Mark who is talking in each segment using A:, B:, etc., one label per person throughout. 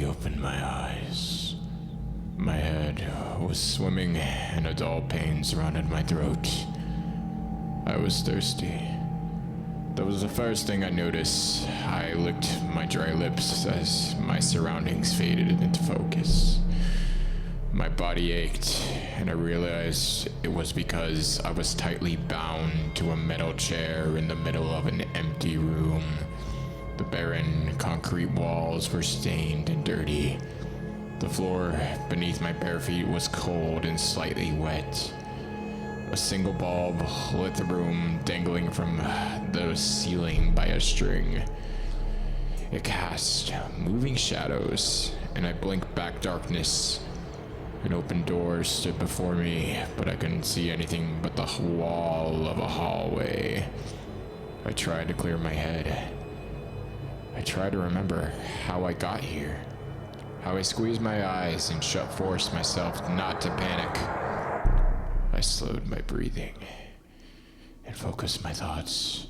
A: opened my eyes. My head was swimming and a dull pain surrounded my throat. I was thirsty. That was the first thing I noticed. I licked my dry lips as my surroundings faded into focus. My body ached, and I realized it was because I was tightly bound to a metal chair in the middle of an empty room. The barren concrete walls were stained and dirty. The floor beneath my bare feet was cold and slightly wet. A single bulb lit the room, dangling from the ceiling by a string. It cast moving shadows, and I blinked back darkness. An open door stood before me, but I couldn't see anything but the wall of a hallway. I tried to clear my head. I tried to remember how I got here, how I squeezed my eyes and forced myself not to panic. I slowed my breathing and focused my thoughts,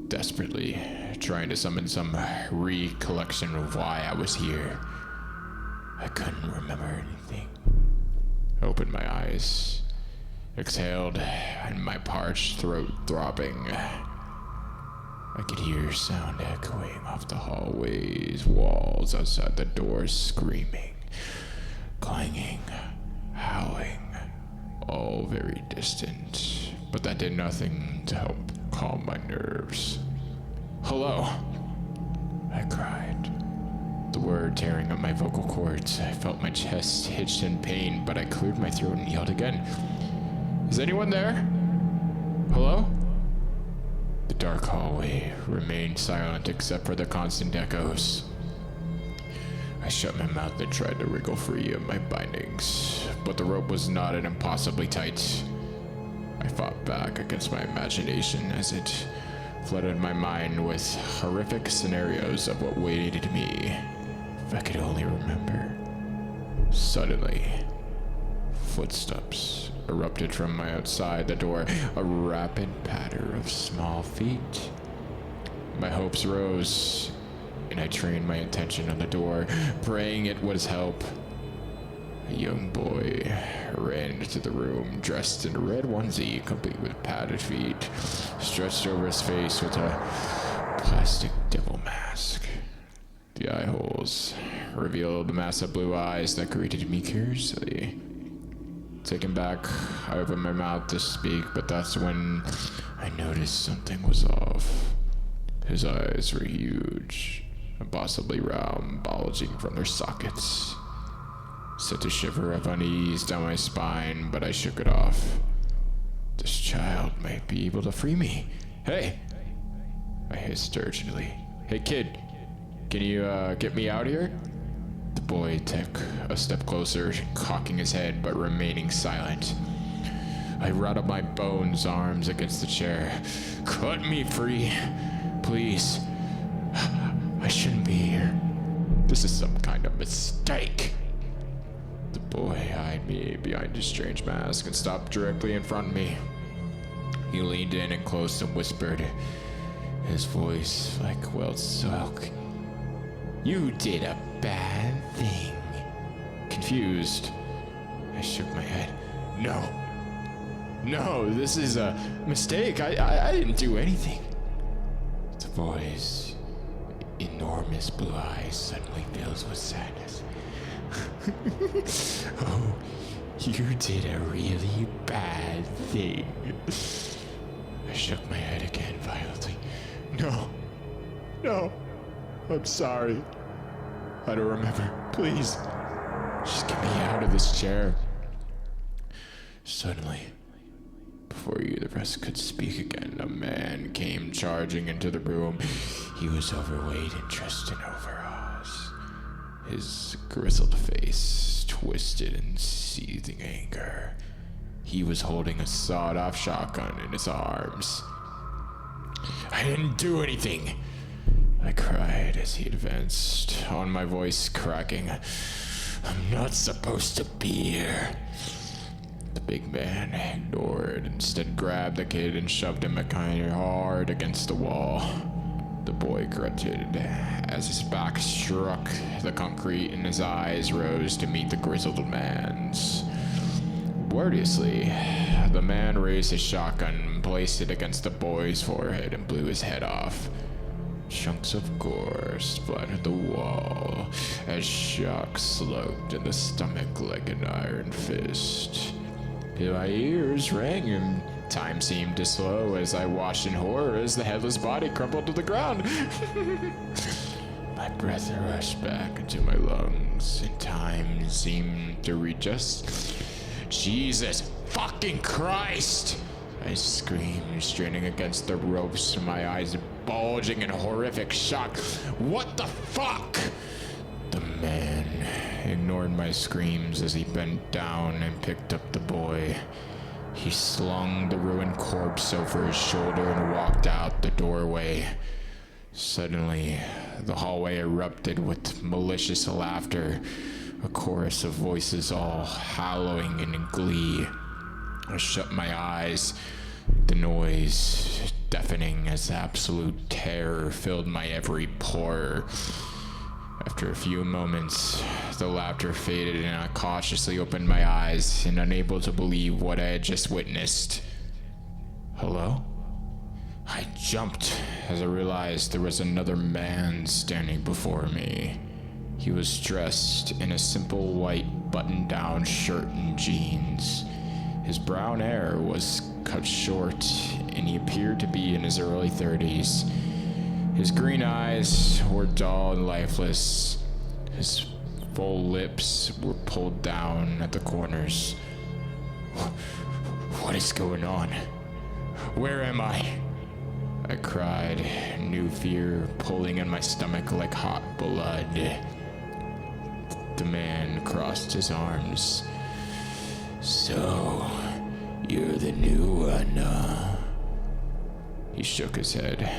A: desperately trying to summon some recollection of why I was here. I couldn't remember anything. I opened my eyes, exhaled, and my parched throat throbbing. I could hear sound echoing off the hallway's walls outside the door, screaming, clanging, howling, all very distant, but that did nothing to help calm my nerves. "Hello," I cried, the word tearing at my vocal cords. I felt my chest hitched in pain, but I cleared my throat and yelled again. "Is anyone there? Hello?" The dark hallway remained silent except for the constant echoes. I shut my mouth and tried to wriggle free of my bindings, but the rope was knotted impossibly tight. I fought back against my imagination as it flooded my mind with horrific scenarios of what waited me if I could only remember. Suddenly, footsteps erupted from my outside the door, a rapid patter of small feet. My hopes rose, and I trained my attention on the door, praying it would help. A young boy ran into the room, dressed in a red onesie, complete with padded feet, stretched over his face with a plastic devil mask. The eye holes revealed massive blue eyes that greeted me curiously. Taken back, I opened my mouth to speak, but that's when I noticed something was off. His eyes were huge, impossibly round, bulging from their sockets. Sent a shiver of unease down my spine, but I shook it off. This child might be able to free me. "Hey!" I hissed urgently. "Hey kid, can you get me out here?" The boy took a step closer, cocking his head but remaining silent. I rattled my bones arms against the chair. "Cut me free, please. I shouldn't be here. This is some kind of mistake." The boy eyed me behind his strange mask and stopped directly in front of me. He leaned in and close and whispered, his voice like welled silk. "You did a bad thing." Confused, I shook my head. No, this is a mistake. I didn't do anything." The boy's enormous blue eyes suddenly filled with sadness. "Oh, you did a really bad thing." I shook my head again violently. No, I'm sorry. I don't remember. Please, just get me out of this chair." Suddenly, before either of us could speak again, a man came charging into the room. He was overweight and dressed in overalls, his grizzled face twisted in seething anger. He was holding a sawed-off shotgun in his arms. "I didn't do anything," I cried as he advanced, on my voice cracking. "I'm not supposed to be here." The big man ignored, instead grabbed the kid and shoved him kind of hard against the wall. The boy grunted as his back struck the concrete and his eyes rose to meet the grizzled man's. Wordlessly, the man raised his shotgun, placed it against the boy's forehead, and blew his head off. Chunks of gore splattered the wall as shock slugged in the stomach like an iron fist. My ears rang and time seemed to slow as I watched in horror as the headless body crumpled to the ground. My breath rushed back into my lungs and time seemed to readjust. Jesus fucking Christ! I screamed, straining against the ropes, my eyes bulging in horrific shock. What the fuck? The man ignored my screams as he bent down and picked up the boy. He slung the ruined corpse over his shoulder and walked out the doorway. Suddenly, the hallway erupted with malicious laughter, a chorus of voices all howling in glee. I shut my eyes, the noise deafening as absolute terror filled my every pore. After a few moments, the laughter faded and I cautiously opened my eyes, and unable to believe what I had just witnessed. Hello? I jumped as I realized there was another man standing before me. He was dressed in a simple white button-down shirt and jeans. His brown hair was cut short, and he appeared to be in his early 30s. His green eyes were dull and lifeless. His full lips were pulled down at the corners. What is going on? Where am I? I cried, new fear pulling in my stomach like hot blood. The man crossed his arms. So, you're the new one, He shook his head.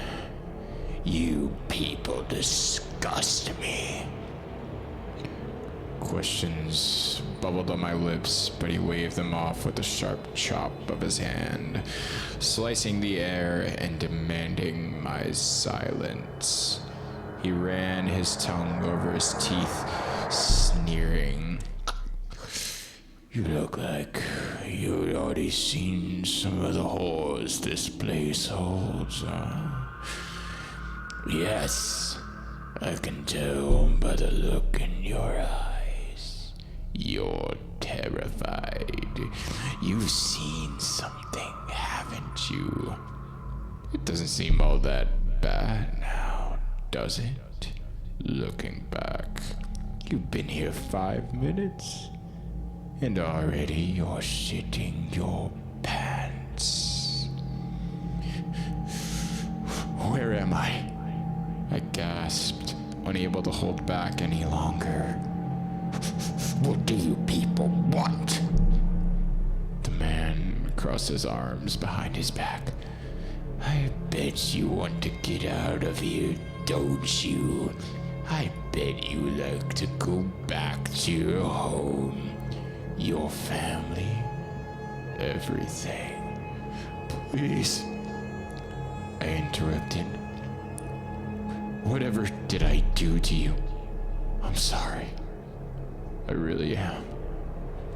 A: You people disgust me. Questions bubbled on my lips, but he waved them off with a sharp chop of his hand, slicing the air and demanding my silence. He ran his tongue over his teeth, sneering. You look like you've already seen some of the horrors this place holds, Yes, I can tell by the look in your eyes. You're terrified. You've seen something, haven't you? It doesn't seem all that bad now, does it? Looking back, you've been here 5 minutes, and already you're shitting your pants. Where am I? I gasped, unable to hold back any longer. What do you people want? The man crossed his arms behind his back. I bet you want to get out of here, don't you? I bet you like to go back to your home, your family, everything. Please, I interrupted. Whatever did I do to you? I'm sorry. I really am.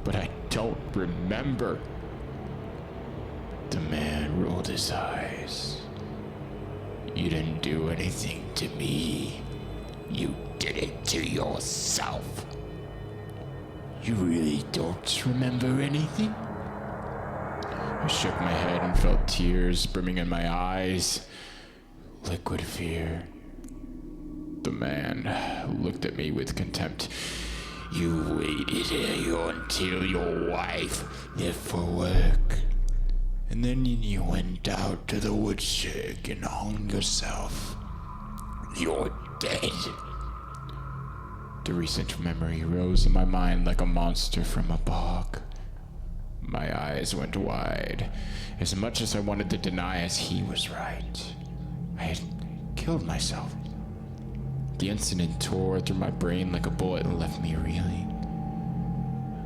A: But I don't remember. The man rolled his eyes. You didn't do anything to me. You did it to yourself. You really don't remember anything? I shook my head and felt tears brimming in my eyes. Liquid fear. The man looked at me with contempt. You waited here until your wife left for work. And then you went out to the woodshed and hung yourself. You're dead. The recent memory rose in my mind like a monster from a bog. My eyes went wide. As much as I wanted to deny as he was right, I had killed myself. The incident tore through my brain like a bullet and left me reeling.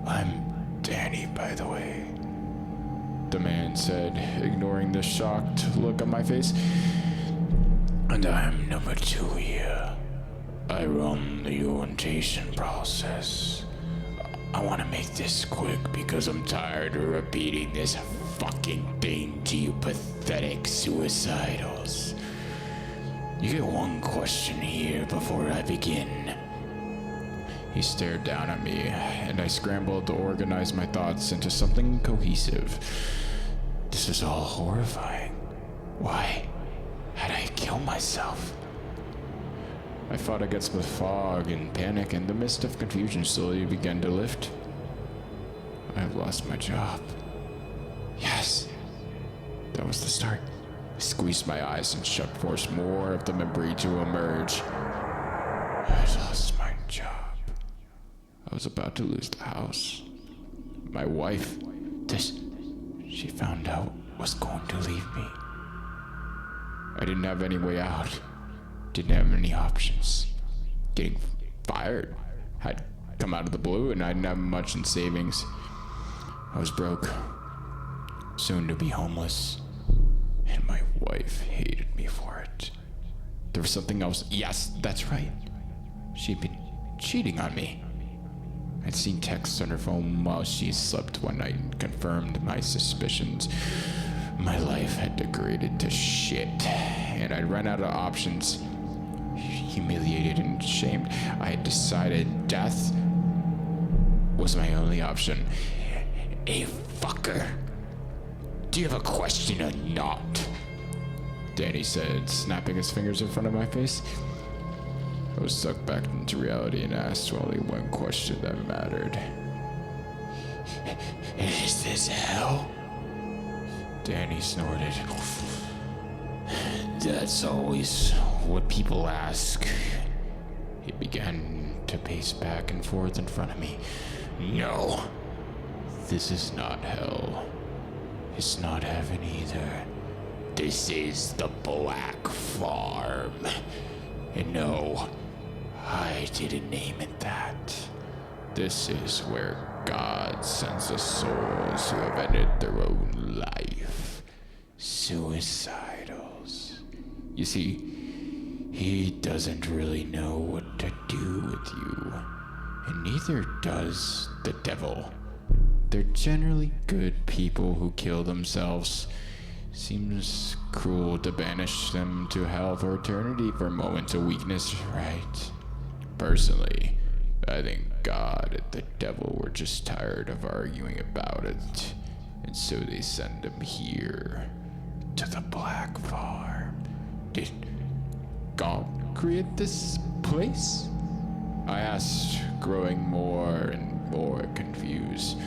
A: I'm Danny, by the way, the man said, ignoring the shocked look on my face. And I'm number 2 here. I run the orientation process. I want to make this quick because I'm tired of repeating this fucking thing to you pathetic suicidals. You get one question here before I begin. He stared down at me, and I scrambled to organize my thoughts into something cohesive. This is all horrifying. Why had I killed myself? I fought against the fog and panic, and the mist of confusion slowly began to lift. I have lost my job. Yes, that was the start. I squeezed my eyes and shut, forced more of the memory to emerge. I lost my job. I was about to lose the house. My wife, she found out, was going to leave me. I didn't have any way out. Didn't have any options. Getting fired had come out of the blue, and I didn't have much in savings. I was broke, soon to be homeless, and my wife hated me for it. There was something else. Yes, that's right. She'd been cheating on me. I'd seen texts on her phone while she slept one night and confirmed my suspicions. My life had degraded to shit, and I'd run out of options. Humiliated and ashamed, I had decided death was my only option. Hey, fucker. Do you have a question or not? Danny said, snapping his fingers in front of my face. I was sucked back into reality and asked only one question that mattered. Is this hell? Danny snorted. That's always what people ask. He began to pace back and forth in front of me. No, this is not hell. It's not heaven either. This is the Black Farm. And no, I didn't name it that. This is where God sends the souls who have ended their own life. Suicidals. You see, he doesn't really know what to do with you. And neither does the devil. They're generally good people who kill themselves. Seems cruel to banish them to hell for eternity for moments of weakness, right? Personally, I think God and the devil were just tired of arguing about it, and so they send him here, to the Black Farm. Did God create this place? I asked, growing more and more confused.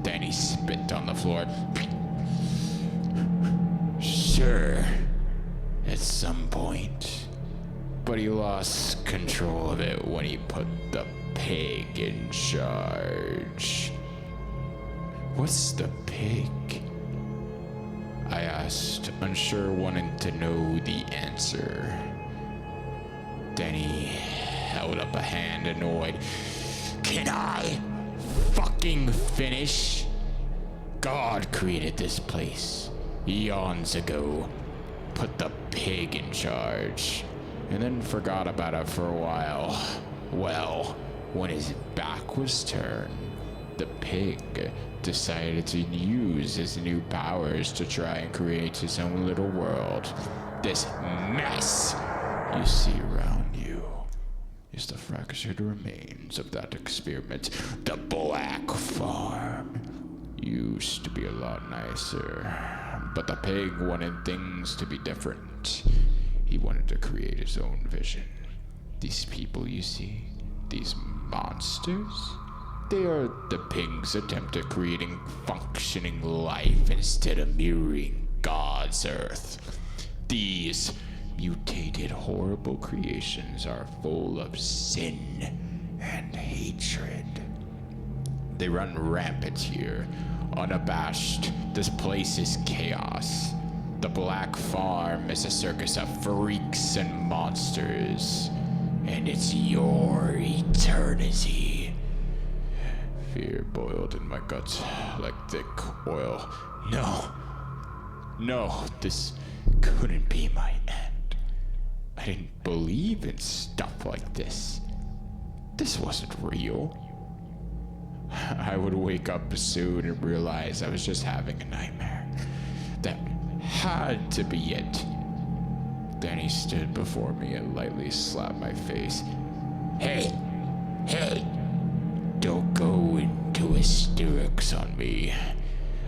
A: Danny spit on the floor. Sure, at some point. But he lost control of it when he put the pig in charge. What's the pig? I asked, unsure, wanting to know the answer. Danny held up a hand, annoyed. Can I fucking finish? God created this place eons ago, put the pig in charge, and then forgot about it for a while. Well, when his back was turned, the pig decided to use his new powers to try and create his own little world. This mess you see around you is the fractured remains of that experiment. The Black Farm used to be a lot nicer, but the pig wanted things to be different. He wanted to create his own vision. These people you see, these monsters, they are the pig's attempt at creating functioning life instead of mirroring God's earth. These mutated, horrible creations are full of sin and hatred. They run rampant here, unabashed. This place is chaos. The Black Farm is a circus of freaks and monsters, and it's your eternity. Fear boiled in my guts like thick oil. No, this couldn't be my end. I didn't believe in stuff like this. This wasn't real. I would wake up soon and realize I was just having a nightmare. That had to be it. Then he stood before me and lightly slapped my face. Hey! Hey! Don't go into hysterics on me.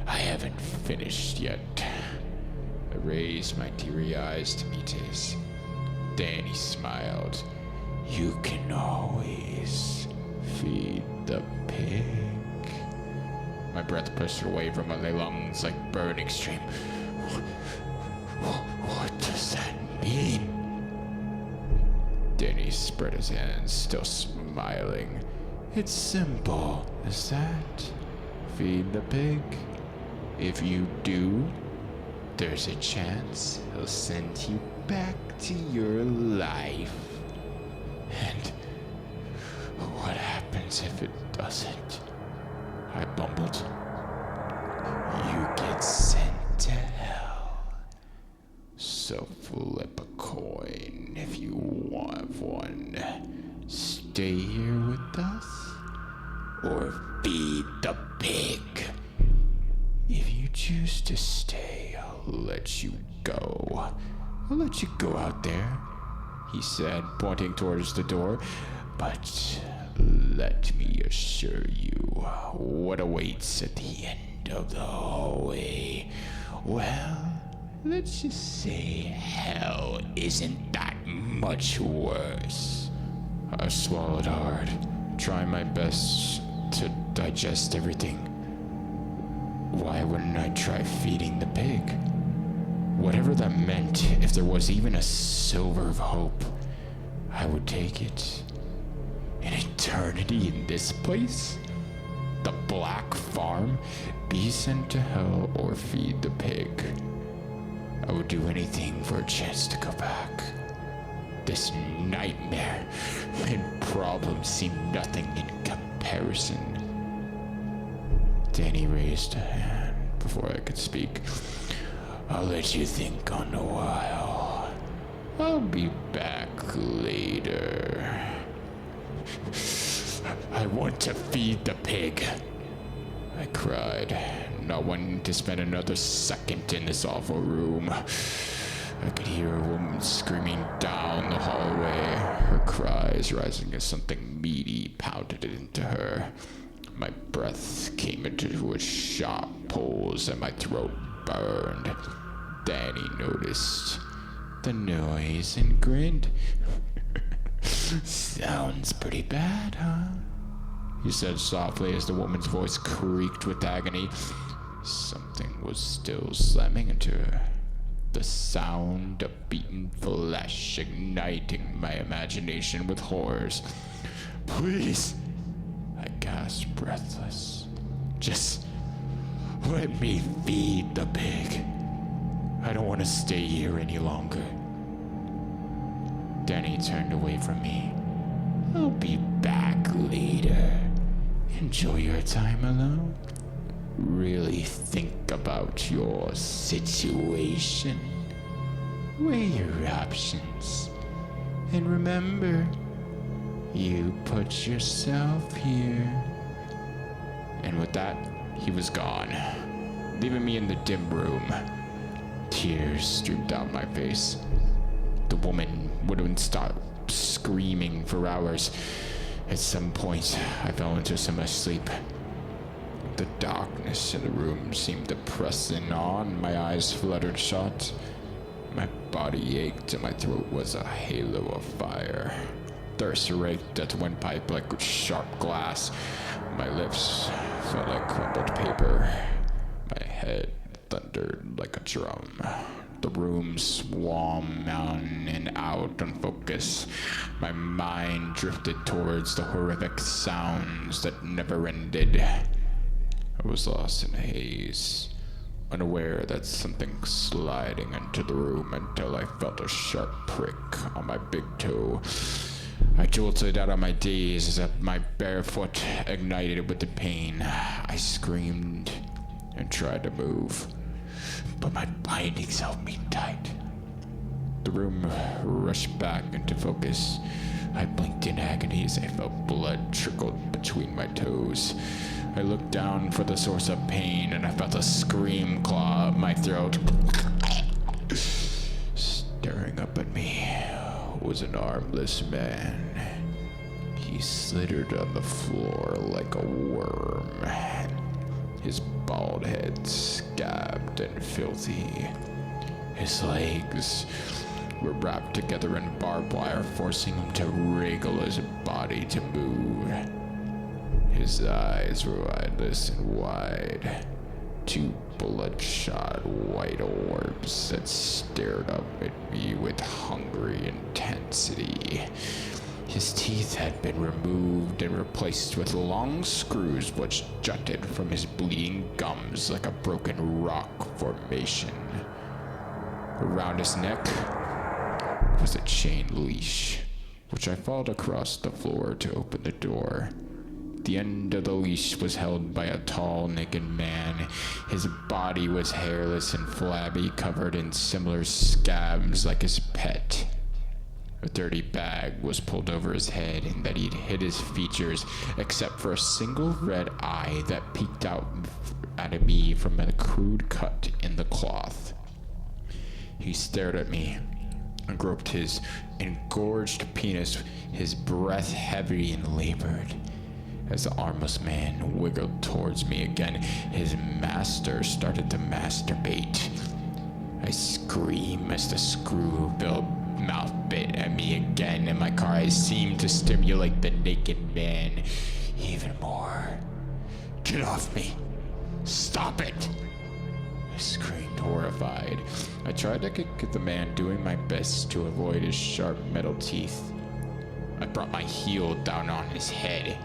A: I haven't finished yet. I raised my teary eyes to meet his. Then he smiled. You can always feed the pig. My breath pushed away from my lungs like burning stream. What does that mean? Then he spread his hands, still smiling. It's simple as that. Feed the pig. If you do, there's a chance he'll send you back to your life. And what happens if it doesn't? I bumbled. You get sent to hell. So flip a coin if you want one. Stay here with us, or feed the pig. If you choose to stay, I'll let you go. I'll let you go out there, he said, pointing towards the door. But let me assure you what awaits at the end of the hallway. Well, let's just say hell isn't that much worse. I swallowed hard, trying my best to digest everything. Why wouldn't I try feeding the pig? Whatever that meant, if there was even a silver of hope, I would take it. An eternity in this place? The Black Farm? Be sent to hell or feed the pig? I would do anything for a chance to go back. This nightmare and problem seemed nothing in comparison. Danny raised a hand before I could speak. I'll let you think on a while. I'll be back later. I want to feed the pig, I cried, not wanting to spend another second in this awful room. I could hear a woman screaming down the hallway, her cries rising as something meaty pounded into her. My breath came into a sharp pulse and my throat burned. Danny noticed the noise and grinned. Sounds pretty bad, huh? He said softly as the woman's voice creaked with agony. Something was still slamming into her. The sound of beaten flesh igniting my imagination with horrors. Please, I gasped, breathless. Just let me feed the pig. I don't want to stay here any longer. Danny turned away from me. I'll be back later. Enjoy your time alone. Really think about your situation. Weigh your options. And remember, you put yourself here. And with that, he was gone, leaving me in the dim room. Tears streamed down my face. The woman wouldn't stop screaming for hours. At some point, I fell into semi-sleep. The darkness in the room seemed to press in on. My eyes fluttered shut. My body ached and my throat was a halo of fire. Thirst raked at the windpipe like sharp glass. My lips felt like crumbled paper. My head thundered like a drum. The room swam on and out unfocused. My mind drifted towards the horrific sounds that never ended. I was lost in a haze, unaware that something sliding into the room until I felt a sharp prick on my big toe. I jolted out of my daze as if my bare foot ignited with the pain. I screamed and tried to move, but my bindings held me tight. The room rushed back into focus. I blinked in agony as I felt blood trickle between my toes. I looked down for the source of pain, and I felt a scream claw at my throat. Staring up at me was an armless man. He slithered on the floor like a worm, his bald head scabbed and filthy. His legs were wrapped together in barbed wire, forcing him to wriggle his body to move. His eyes were eyeless and wide, two bloodshot white orbs that stared up at me with hungry intensity. His teeth had been removed and replaced with long screws which jutted from his bleeding gums like a broken rock formation. Around his neck was a chain leash, which I followed across the floor to open the door. The end of the leash was held by a tall, naked man. His body was hairless and flabby, covered in similar scabs like his pet. A dirty bag was pulled over his head, and that he'd hid his features, except for a single red eye that peeked out at me from a crude cut in the cloth. He stared at me and groped his engorged penis, his breath heavy and labored. As the armless man wiggled towards me again, his master started to masturbate. I screamed as the screw-filled mouth bit at me again, and my cries seemed to stimulate the naked man even more. "Get off me! Stop it!" I screamed, horrified. I tried to kick at the man, doing my best to avoid his sharp metal teeth. I brought my heel down on his head,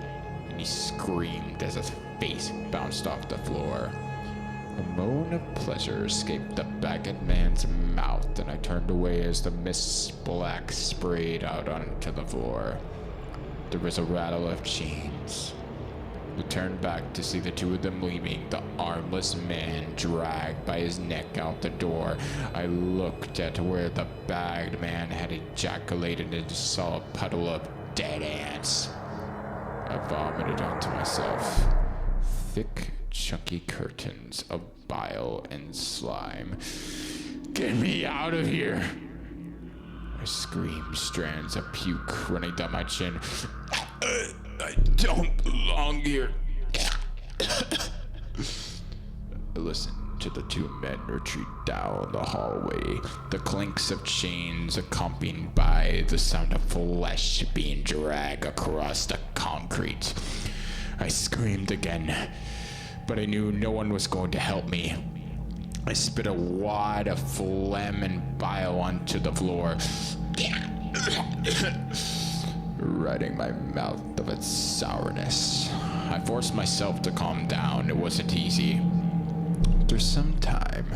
A: and he screamed as his face bounced off the floor. A moan of pleasure escaped the bagged man's mouth, and I turned away as the mist black sprayed out onto the floor. There was a rattle of chains. I turned back to see the two of them leaving, the armless man dragged by his neck out the door. I looked at where the bagged man had ejaculated and saw a puddle of dead ants. I vomited onto myself. Thick, chunky curtains of bile and slime. "Get me out of here!" I screamed, strands of puke running down my chin. "I don't belong here." I listened to the two men retreat down the hallway, the clinks of chains accompanied by the sound of flesh being dragged across the concrete. I screamed again, but I knew no one was going to help me. I spit a wad of phlegm and bile onto the floor, ridding my mouth of its sourness. I forced myself to calm down. It wasn't easy. After some time,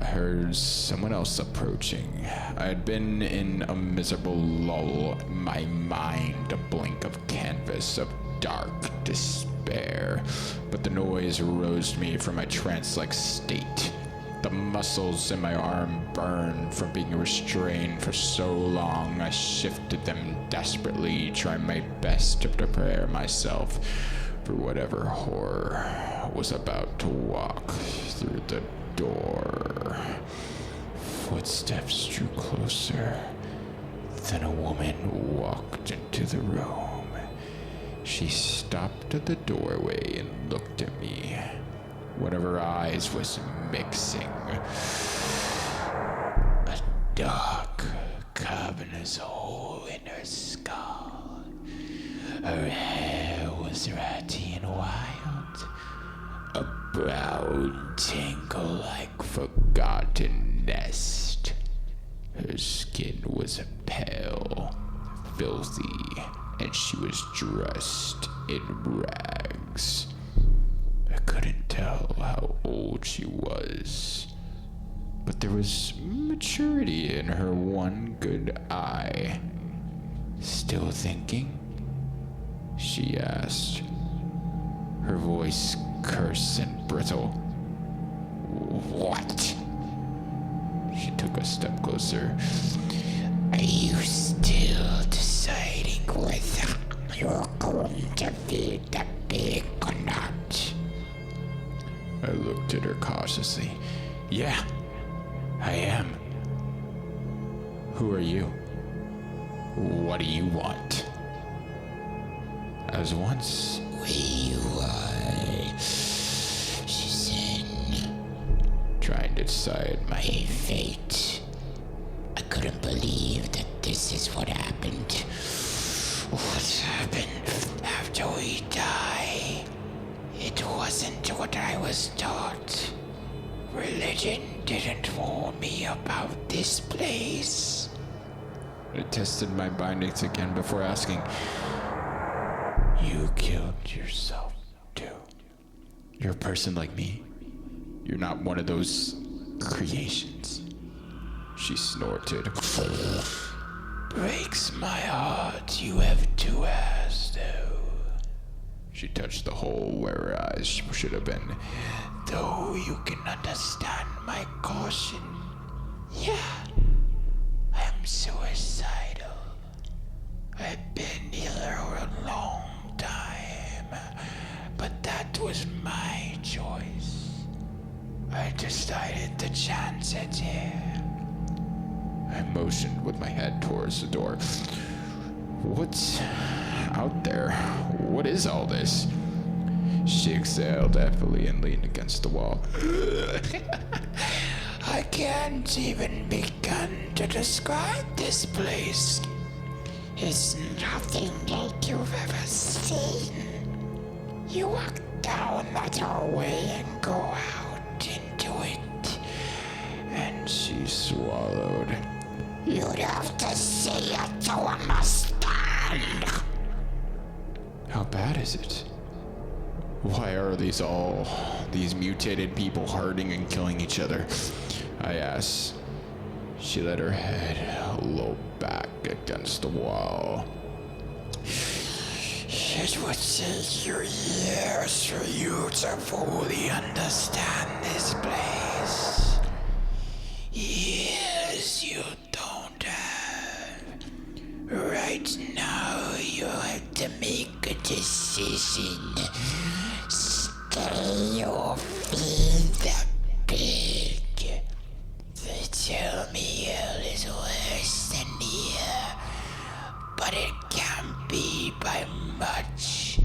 A: I heard someone else approaching. I had been in a miserable lull, my mind a blank of canvas of dark despair, but the noise aroused me from my trance-like state. The muscles in my arm burned from being restrained for so long. I shifted them desperately, trying my best to prepare myself for whatever horror was about to walk through the door. Footsteps drew closer. Then a woman walked into the room. She stopped at the doorway and looked at me. One of her eyes was mixing. A dark, cavernous hole in her skull. Her hair was ratty and wild. A brown tangle like forgotten nest. Her skin was pale, filthy, and she was dressed in rags. I couldn't tell how old she was, but there was maturity in her one good eye. "Still thinking?" she asked, her voice terse and brittle. "What?" She took a step closer.
B: you still deciding whether you're going to feed the pig or not?
A: I looked at her cautiously. Yeah, I am. Who are you? What do you want? As once,
B: We were, she said,
A: trying to decide
B: my fate. I couldn't believe that this is what happened. What happened after we die? It wasn't what I was taught. Religion didn't warn me about this place.
A: I tested my bindings again before asking, you killed yourself too? You're a person like me? You're not one of those creations? She snorted.
B: Breaks my heart you have two heirs, though.
A: She touched the hole where her eyes should have been.
B: Though you can understand my caution. Yeah, I'm suicidal. I've been here a long time, but that was my choice. I decided to chance it here.
A: I motioned with my head towards the door. What's out there? What is all this? She exhaled heavily and leaned against the wall.
B: I can't even begin to describe this place. It's nothing like you've ever seen. You walk down that doorway and go out into it.
A: And she swallowed.
B: You'd have to see it to understand.
A: How bad is it? Why are these mutated people hurting and killing each other? I asked. She let her head low back against the wall.
B: It would take you years for you to fully understand this place. Years you don't have. Right now you have to make a decision. Stay or feed the pig. They tell me hell is worse than here, but it can't be by much.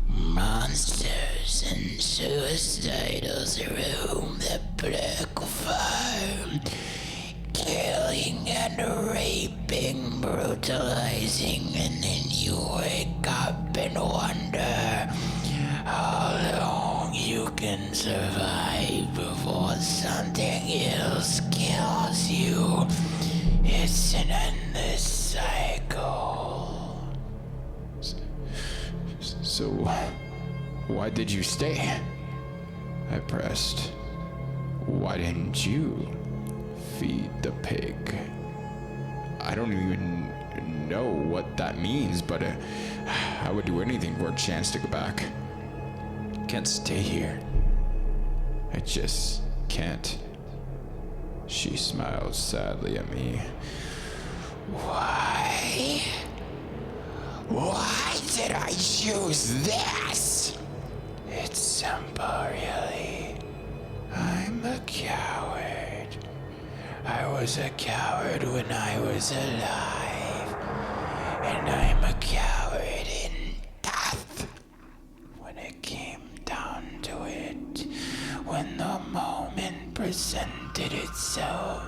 B: Monsters and suicidals roam the black farm, killing and raping, brutalizing, and then you wake up and wonder how long you can survive before something else kills you. It's an endless cycle.
A: So, why did you stay? I pressed. Why didn't you feed the pig? I don't even know what that means, but I would do anything for a chance to go back. Can't stay here. I just can't. She smiled sadly at me.
B: Why? Why did I choose this? It's simple, really. I'm a coward. I was a coward when I was alive. And I'm a coward in death. When it came down to it, when the moment presented itself,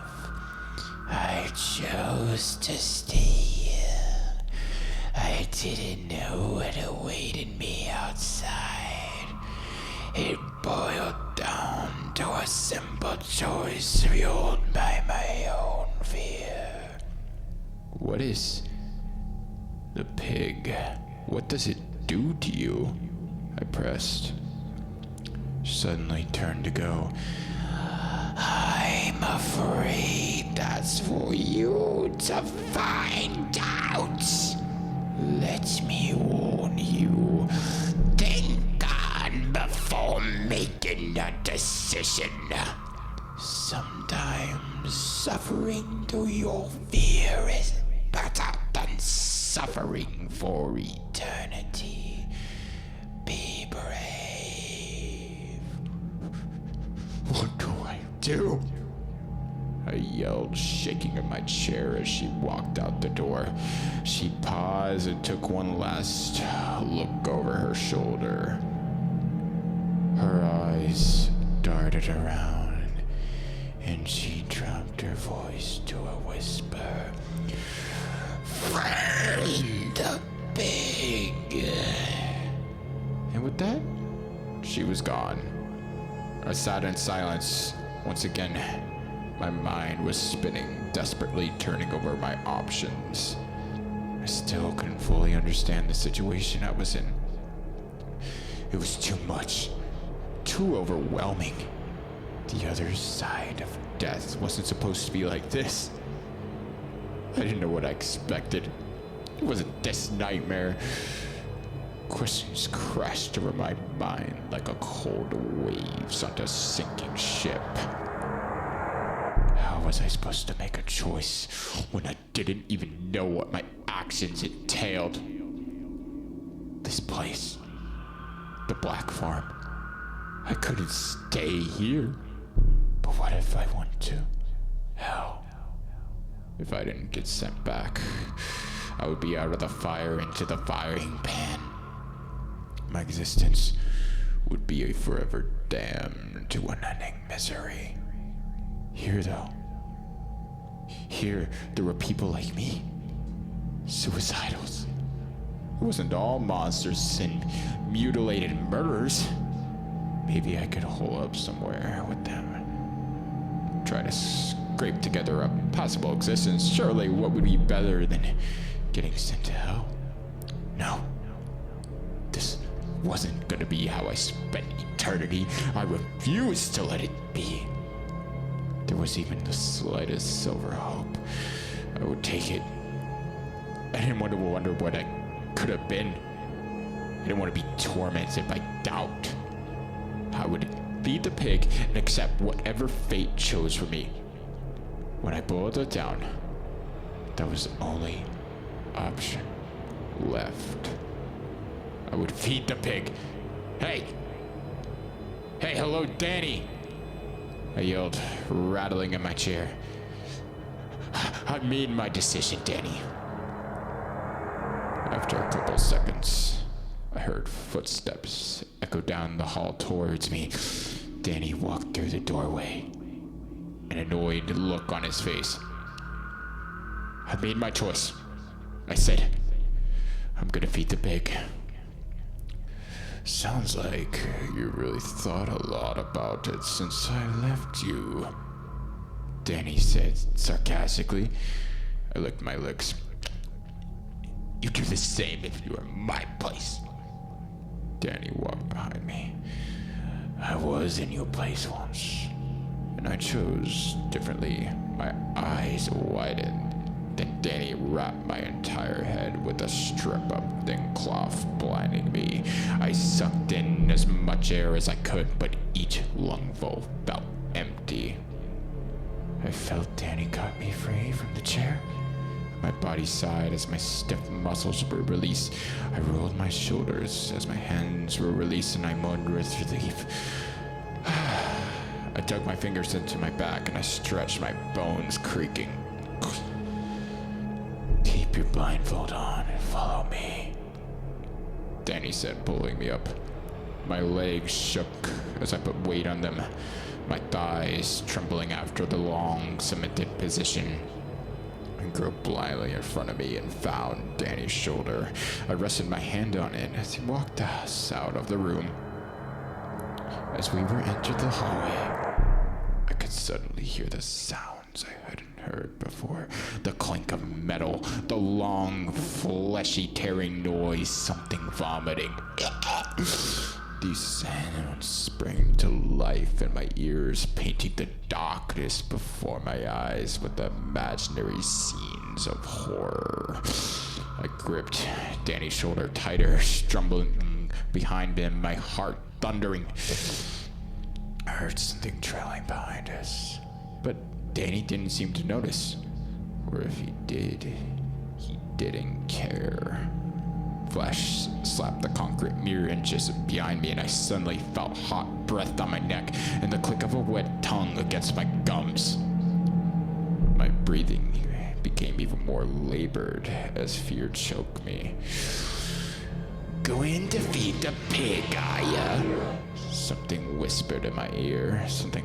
B: I chose to stay here. I didn't know what awaited me outside. It boiled down to a simple choice fueled by my own fear.
A: What is the pig? What does it do to you? I pressed. She suddenly turned to go.
B: I'm afraid that's for you to find out. Let me warn you. Think on before making a decision. Sometimes suffering through your fear is suffering for eternity. Be brave.
A: What do I do? I yelled, shaking in my chair as she walked out the door. She paused and took one last look over her shoulder. Her eyes darted around, and she dropped her voice to a whisper.
B: Find the pig.
A: And with that, she was gone. I sat in silence. Once again, my mind was spinning, desperately turning over my options. I still couldn't fully understand the situation I was in. It was too much, too overwhelming. The other side of death wasn't supposed to be like this. I didn't know what I expected. It wasn't this nightmare. Questions crashed over my mind like a cold waves onto a sinking ship. How was I supposed to make a choice when I didn't even know what my actions entailed? This place, the Black Farm, I couldn't stay here. But what if I want to? Hell. If I didn't get sent back, I would be out of the fire into the firing pan. My existence would be a forever damned to unending misery. Here, though, here there were people like me, suicidals. It wasn't all monsters and mutilated murderers. Maybe I could hole up somewhere with them. Try to scrape together a possible existence. Surely what would be better than getting sent to hell? No. This wasn't gonna be how I spent eternity. I refused to let it be. There was even the slightest silver hope. I would take it. I didn't want to wonder what I could have been. I didn't want to be tormented by doubt. I would feed the pig and accept whatever fate chose for me. When I boiled it down, that was the only option left. I would feed the pig. Hey! Hey, hello, Danny! I yelled, rattling in my chair. I made my decision, Danny. After a couple seconds, I heard footsteps echo down the hall towards me. Danny walked through the doorway, an annoyed look on his face. I made my choice. I said, I'm gonna feed the pig. Sounds like you really thought a lot about it since I left you, Danny said sarcastically. I licked my lips. You'd do the same if you were in my place. Danny walked behind me. I was in your place once, and I chose differently. My eyes widened. Then Danny wrapped my entire head with a strip of thin cloth, blinding me. I sucked in as much air as I could, but each lungful felt empty. I felt Danny cut me free from the chair. My body sighed as my stiff muscles were released. I rolled my shoulders as my hands were released, and I moaned with relief. I dug my fingers into my back and I stretched, my bones creaking. Keep your blindfold on and follow me, Danny said, pulling me up. My legs shook as I put weight on them, my thighs trembling after the long, cemented position. I groped blindly in front of me and found Danny's shoulder. I rested my hand on it as he walked us out of the room. As we were entered the hallway, I could suddenly hear the sounds I hadn't heard before. The clink of metal, the long, fleshy, tearing noise, something vomiting. These sounds sprang to life in my ears, painting the darkness before my eyes with imaginary scenes of horror. I gripped Danny's shoulder tighter, stumbling behind him, my heart thundering. I heard something trailing behind us, but Danny didn't seem to notice. Or if he did, he didn't care. Flash slapped the concrete mirror inches behind me, and I suddenly felt hot breath on my neck and the click of a wet tongue against my gums. My breathing became even more labored as fear choked me. "Go in to feed the pig, are ya?" Something whispered in my ear. Something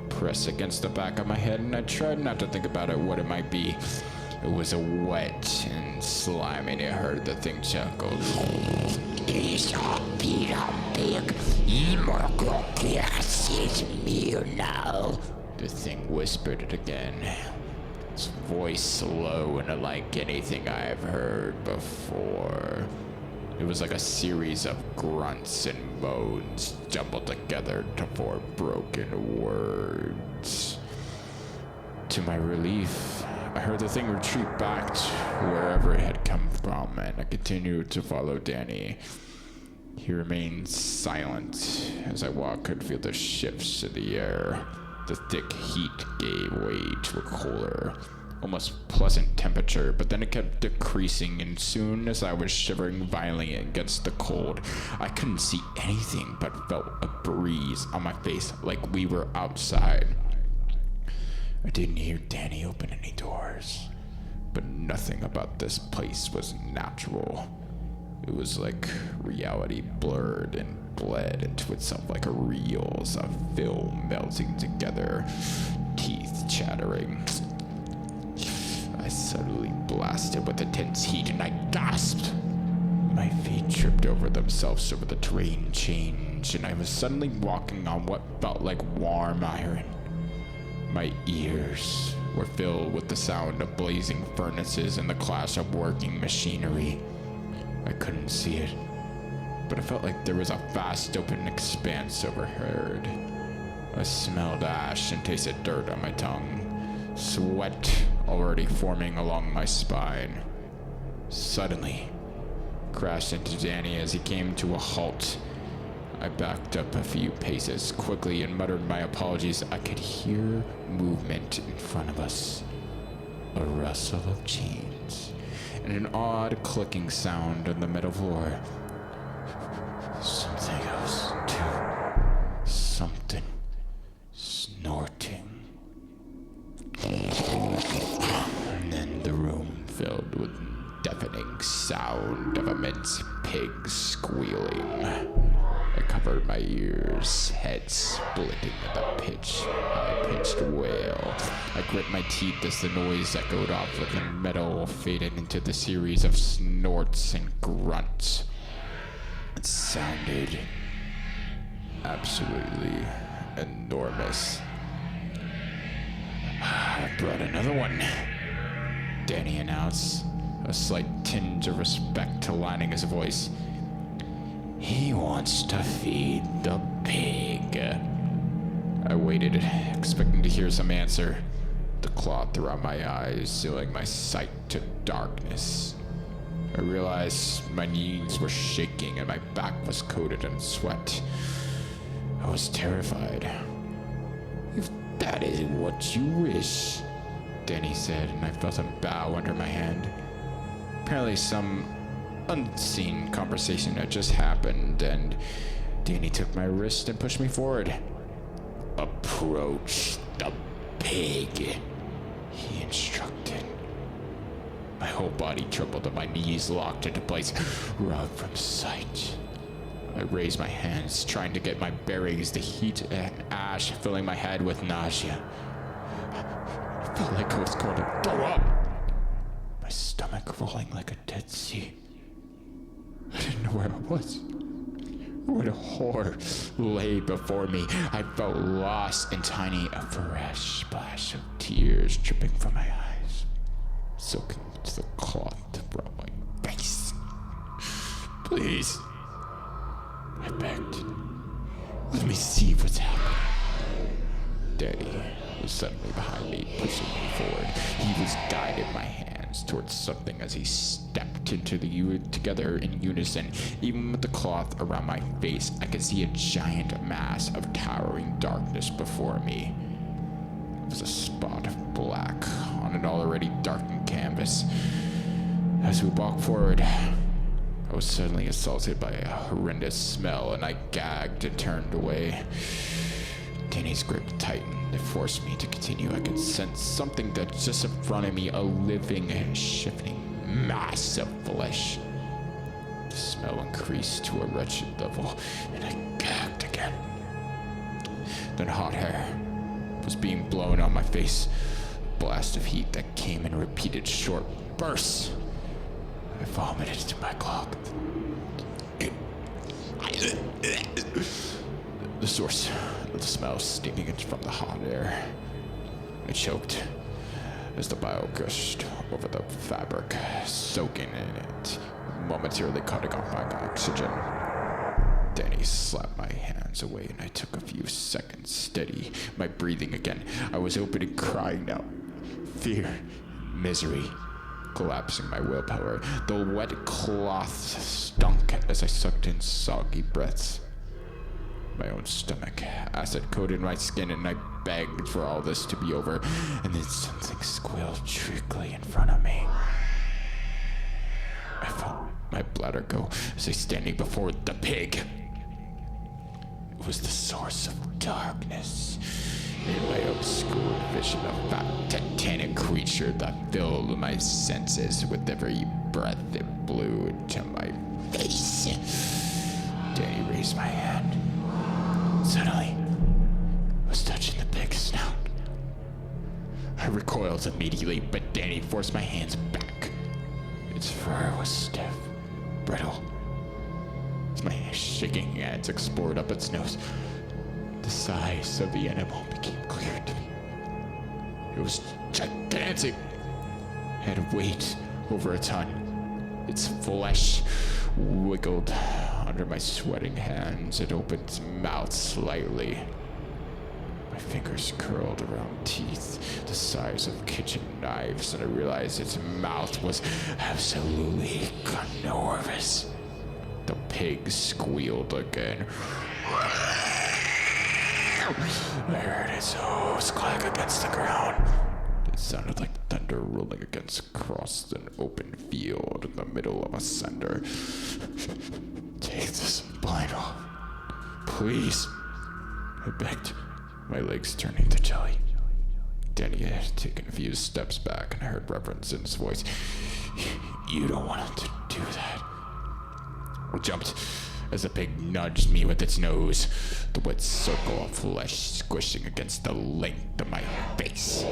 A: pressed against the back of my head, and I tried not to think about what it might be. It was a wet and slimy, and I heard the thing chuckle.
B: Is a pig. It's me now.
A: The thing whispered it again. Its voice slow and unlike anything I've heard before. It was like a series of grunts and moans jumbled together to form broken words. To my relief, I heard the thing retreat back to wherever it had come from, and I continued to follow Danny. He remained silent. As I walked, I could feel the shifts in the air. The thick heat gave way to a cooler, almost pleasant temperature, but then it kept decreasing, and soon as I was shivering violently against the cold, I couldn't see anything but felt a breeze on my face like we were outside. I didn't hear Danny open any doors, but nothing about this place was natural. It was like reality blurred and bled into itself like a reels of film melting together, teeth chattering. I suddenly blasted with intense heat and I gasped. My feet tripped over themselves over the terrain change, and I was suddenly walking on what felt like warm iron. My ears were filled with the sound of blazing furnaces and the clash of working machinery. I couldn't see it, but it felt like there was a vast open expanse overhead. I smelled ash and tasted dirt on my tongue, sweat already forming along my spine. Suddenly, crashed into Danny as he came to a halt. I backed up a few paces quickly and muttered my apologies. I could hear movement in front of us, a rustle of chains, and an odd clicking sound on the metal floor. Something else, too. Something snorting. And then the room filled with deafening sound of immense pigs squealing. I covered my ears, head splitting with a high-pitched wail. I grit my teeth as the noise echoed off with the metal faded into the series of snorts and grunts. It sounded absolutely enormous. I brought another one, Danny announced, a slight tinge of respect lining his voice. He wants to feed the pig. I waited, expecting to hear some answer. The cloth around my eyes, sealing my sight to darkness. I realized my knees were shaking and my back was coated in sweat. I was terrified. If that is what you wish, Danny said, and I felt him bow under my hand. Apparently some unseen conversation had just happened, and Danny took my wrist and pushed me forward. Approach the pig, he instructed. My whole body trembled and my knees locked into place, rubbed from sight. I raised my hands, trying to get my bearings, the heat and ash filling my head with nausea. I felt like I was going to throw up. My stomach rolling like a Dead Sea. I didn't know where I was. What a horror lay before me. I felt lost and tiny, a fresh splash of tears dripping from my eyes, soaking into the cloth from my face. Please, I begged. Let me see what's happening. Daddy was suddenly behind me, pushing me forward. He was guiding my hands towards something as he stepped into together in unison. Even with the cloth around my face, I could see a giant mass of towering darkness before me. It was a spot of black on an already darkened canvas. As we walked forward, I was suddenly assaulted by a horrendous smell, and I gagged and turned away. Danny's grip tightened. It forced me to continue. I could sense something that's just in front of me, a living, shifting mass of flesh. The smell increased to a wretched level, and I gagged again. Then hot hair was being blown on my face, a blast of heat that came in repeated short bursts. I vomited into my cloak. The source of the smell steaming from the hot air. I choked as the bile gushed over the fabric, soaking in it, momentarily cutting off my oxygen. Danny slapped my hands away, and I took a few seconds, steady my breathing again. I was open and crying now. Fear, misery, collapsing my willpower. The wet cloth stunk as I sucked in soggy breaths. My own stomach, acid coated my skin, and I begged for all this to be over, and then something squealed shriekingly in front of me. I felt my bladder go as I standing before the pig. It was the source of darkness. In my obscure vision, a fat, titanic creature that filled my senses with every breath it blew into my face. Danny raised my hand. Suddenly, I was touching the pig's snout. I recoiled immediately, but Danny forced my hands back. Its fur was stiff, brittle. As my shaking hands explored up its nose, the size of the animal became clear to me. It was gigantic, had weight over a ton. Its flesh wiggled under my sweating hands. It opened its mouth slightly. My fingers curled around teeth the size of kitchen knives, and I realized its mouth was absolutely enormous. The pig squealed again. I heard its hooves clack against the ground. It sounded like thunder rolling across an open field in the middle of a cinder. Take this blind off, please, I begged, my legs turning to jelly. Danny had taken a few steps back, and I heard reverence in his voice. You don't want to do that. I jumped as the pig nudged me with its nose, the wet circle of flesh squishing against the length of my face.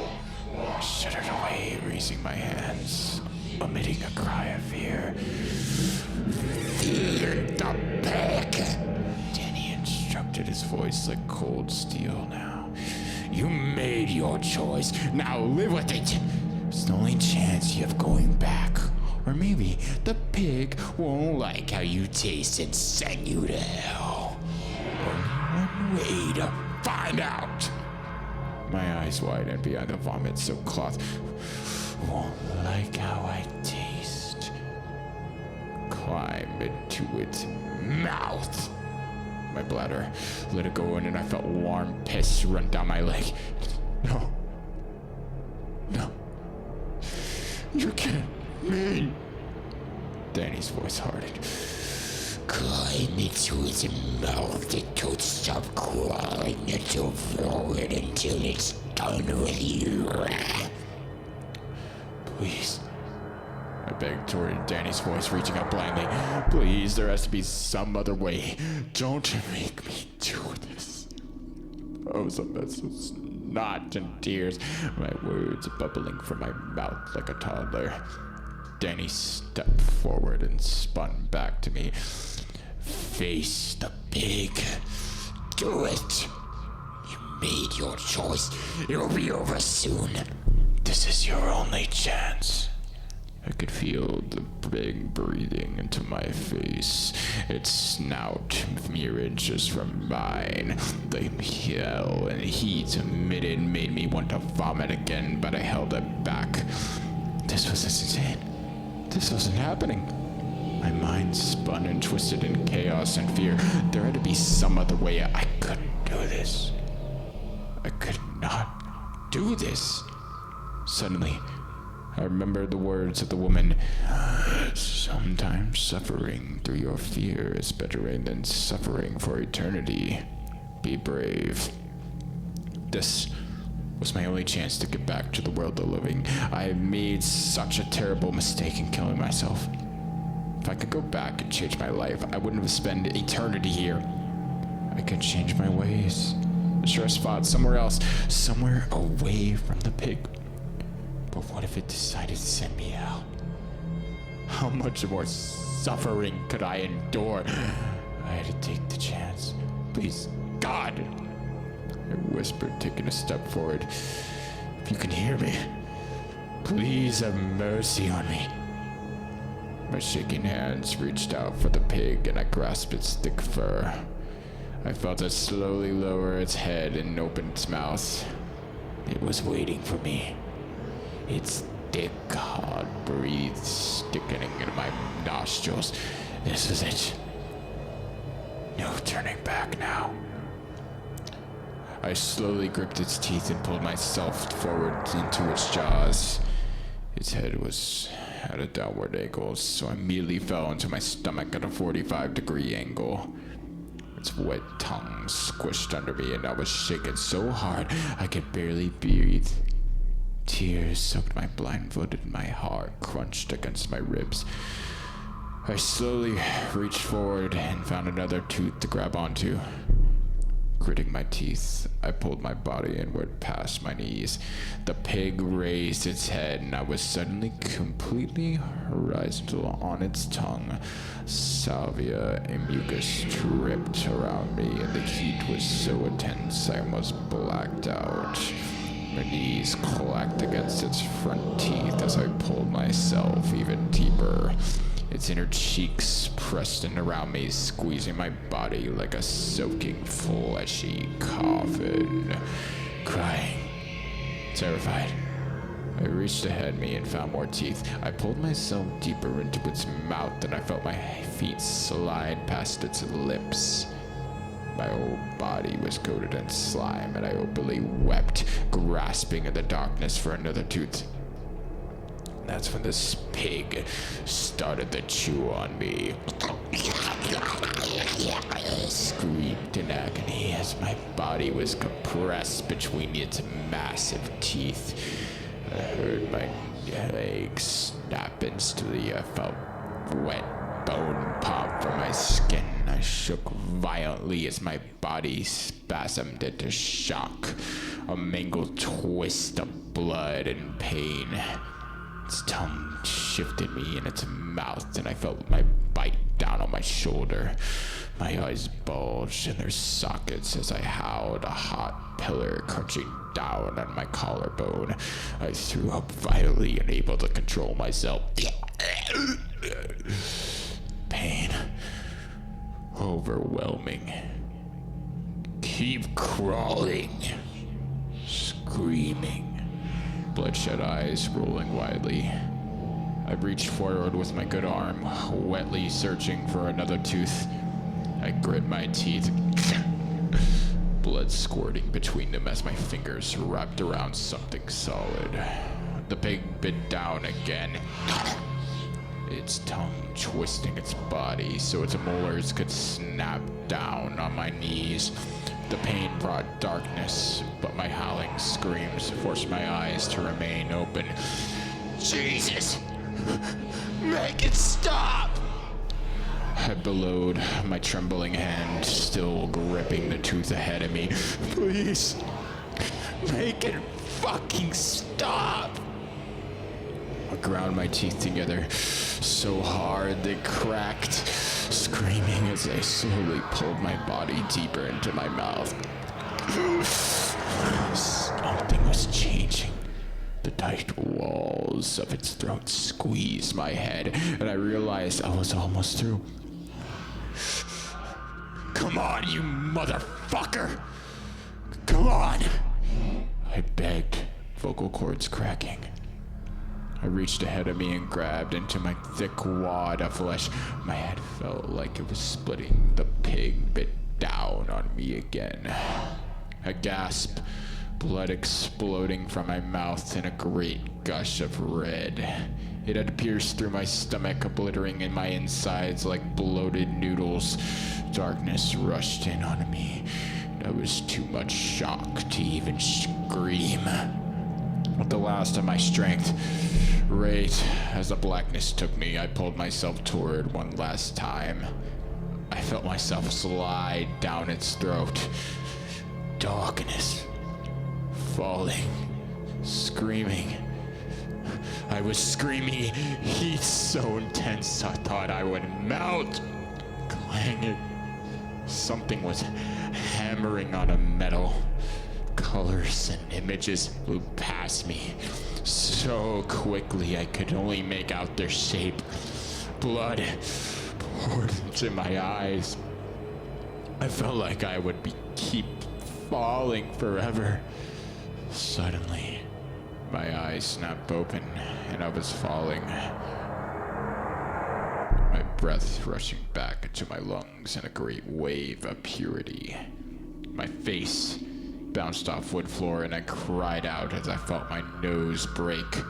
A: I shuddered away, raising my hands, emitting a cry of fear. Fear the pig! Danny instructed, his voice like cold steel now. You made your choice, now live with it! It's the only chance you have going back. Or maybe the pig won't like how you taste and send you to hell. One way to find out. My eyes widened behind the vomit-soaked cloth. Won't like how I taste. Climb into its mouth. My bladder let it go in, and I felt warm piss run down my leg. No. No. You can't mean. Danny's voice hardened. Climb into its mouth and don't stop crawling until forward until it's done with you. Please. I begged toward Danny's voice, reaching out blindly. Please, there has to be some other way. Don't make me do this. I was a mess of snot and tears, my words bubbling from my mouth like a toddler. Danny stepped forward and spun back to me. Face the pig. Do it. You made your choice. It'll be over soon. This is your only chance. I could feel the pig breathing into my face, its snout mere inches from mine. The hell and heat emitted made me want to vomit again, but I held it back. This was insane. This wasn't happening. My mind spun and twisted in chaos and fear. There had to be some other way. I couldn't do this. I could not do this. Suddenly, I remembered the words of the woman. Sometimes suffering through your fear is better than suffering for eternity. Be brave. This was my only chance to get back to the world of the living. I made such a terrible mistake in killing myself. If I could go back and change my life, I wouldn't have spent eternity here. I could change my ways. A sure spot somewhere else, somewhere away from the pig. But what if it decided to send me out? How much more suffering could I endure? I had to take the chance. Please, God, I whispered, taking a step forward. If you can hear me, please have mercy on me. My shaking hands reached out for the pig and I grasped its thick fur. I felt it slowly lower its head and open its mouth. It was waiting for me. Its thick, hard breath sticking into my nostrils. This is it. No turning back now. I slowly gripped its teeth and pulled myself forward into its jaws. Its head was at a downward angle, so I immediately fell into my stomach at a 45-degree angle. Its wet tongue squished under me and I was shaking so hard I could barely breathe. Tears soaked my blind foot and my heart crunched against my ribs. I slowly reached forward and found another tooth to grab onto. Gritting my teeth, I pulled my body inward past my knees. The pig raised its head and I was suddenly completely horizontal on its tongue. Salvia and mucus dripped around me and the heat was so intense I almost blacked out. My knees clacked against its front teeth as I pulled myself even deeper. Its inner cheeks pressed in around me, squeezing my body like a soaking fleshy coffin. Crying, terrified, I reached ahead of me and found more teeth. I pulled myself deeper into its mouth and I felt my feet slide past its lips. My whole body was coated in slime and I openly wept, grasping in the darkness for another tooth. That's when this pig started to chew on me. I screamed in agony as my body was compressed between its massive teeth. I heard my legs snap instantly. I felt wet bone pop from my skin. I shook violently as my body spasmed into shock, a mangled twist of blood and pain. Its tongue shifted me in its mouth, and I felt my bite down on my shoulder. My eyes bulged in their sockets as I howled, a hot pillar crunching down on my collarbone. I threw up violently, unable to control myself. Pain. Overwhelming. Keep crawling. Screaming. Bloodshot eyes rolling widely. I reached forward with my good arm, wetly searching for another tooth. I grit my teeth, blood squirting between them as my fingers wrapped around something solid. The pig bit down again, its tongue twisting its body so its molars could snap down on my knees. The pain brought darkness, but my howling screams forced my eyes to remain open. Jesus! Make it stop! I bellowed, my trembling hand still gripping the tooth ahead of me. Please, make it fucking stop! I ground my teeth together so hard they cracked, screaming as I slowly pulled my body deeper into my mouth. Something was changing. The tight walls of its throat squeezed my head, and I realized I was almost through. Come on, you motherfucker! Come on! I begged, vocal cords cracking. I reached ahead of me and grabbed into my thick wad of flesh. My head felt like it was splitting. The pig bit down on me again. I gasped, blood exploding from my mouth in a great gush of red. It had pierced through my stomach, obliterating in my insides like bloated noodles. Darkness rushed in on me. I was too much shocked to even scream. With the last of my strength, right as the blackness took me, I pulled myself toward one last time. I felt myself slide down its throat. Darkness. Falling. Screaming. I was screaming, heat so intense I thought I would melt. Clanging. Something was hammering on a metal. Colors and images flew past me so quickly I could only make out their shape. Blood poured into my eyes. I felt like I would keep falling forever. Suddenly, my eyes snapped open and I was falling. My breath rushing back into my lungs in a great wave of purity. My face bounced off wood floor and I cried out as I felt my nose break.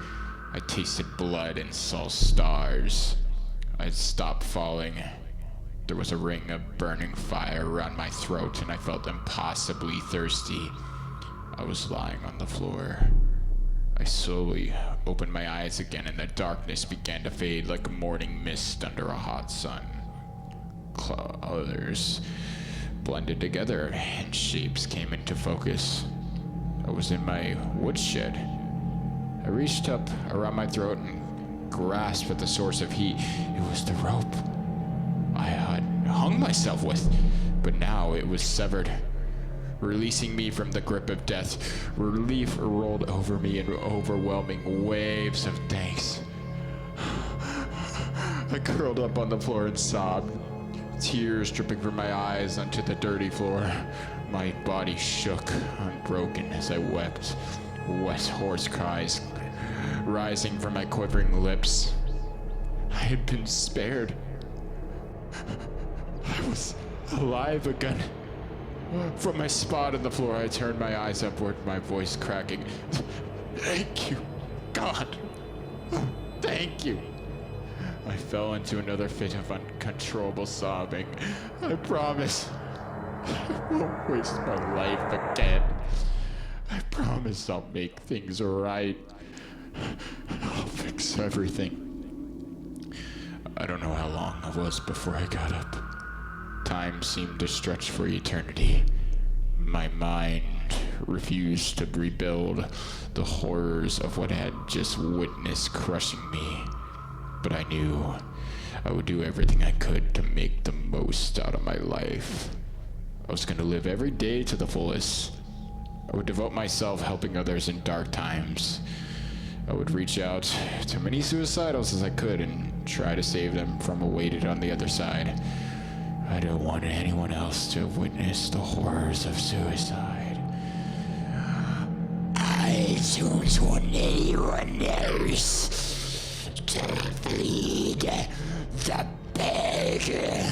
A: I tasted blood and saw stars. I stopped falling. There was a ring of burning fire around my throat and I felt impossibly thirsty. I was lying on the floor. I slowly opened my eyes again and the darkness began to fade like a morning mist under a hot sun. Colors blended together and shapes came into focus. I was in my woodshed. I reached up around my throat and grasped at the source of heat. It was the rope I had hung myself with, but now it was severed, releasing me from the grip of death. Relief rolled over me in overwhelming waves of thanks. I curled up on the floor and sobbed, tears dripping from my eyes onto the dirty floor. My body shook, unbroken as I wept, wet hoarse cries rising from my quivering lips. I had been spared. I was alive again. From my spot on the floor, I turned my eyes upward, my voice cracking. Thank you, God. Thank you. I fell into another fit of uncontrollable sobbing. I promise I won't waste my life again. I promise I'll make things right. I'll fix everything. I don't know how long it was before I got up. Time seemed to stretch for eternity. My mind refused to rebuild the horrors of what I had just witnessed crushing me. But I knew I would do everything I could to make the most out of my life. I was going to live every day to the fullest. I would devote myself helping others in dark times. I would reach out to many suicidals as I could and try to save them from awaited on the other side. I don't want anyone else to have witnessed the horrors of suicide.
B: I don't want anyone else to bleed the bed.